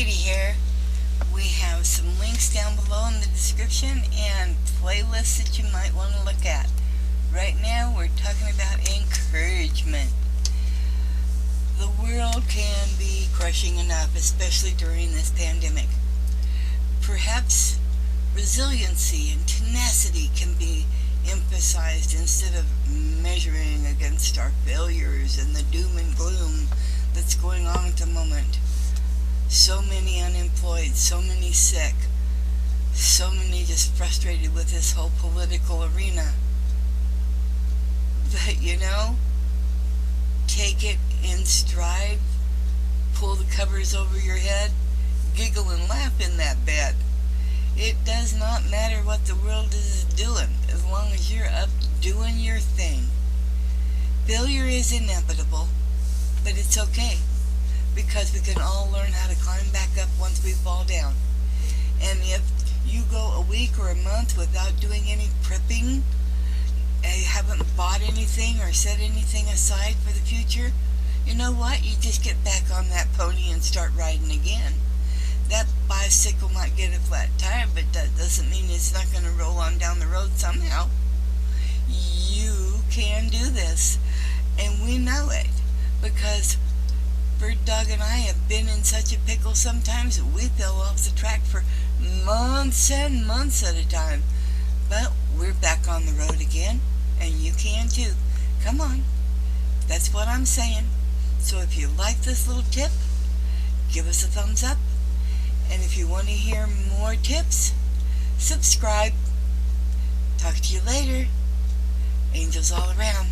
Tweetie here. We have some links down below in the description and playlists that you might want to look at. Right now we're talking about encouragement. The world can be crushing enough, especially during this pandemic. Perhaps resiliency and tenacity can be emphasized instead of measuring against our failures and the doom and gloom that's going on at the moment. So many unemployed, so many sick, so many just frustrated with this whole political arena. But take it in stride, pull the covers over your head, giggle and laugh in that bed. It does not matter what the world is doing, as long as you're up doing your thing. Failure is inevitable, but it's okay, because we can all learn how to climb back up once we fall down. And if you go a week or a month without doing any prepping, and you haven't bought anything or set anything aside for the future, you know what? You just get back on that pony and start riding again. That bicycle might get a flat tire, but that doesn't mean it's not going to roll on down the road somehow. You can do this, and we know it, because BirdDog and I have been in such a pickle sometimes that we fell off the track for months and months at a time. But we're back on the road again, and you can too. Come on. That's what I'm saying. So if you like this little tip, give us a thumbs up. And if you want to hear more tips, subscribe. Talk to you later. Angels all around.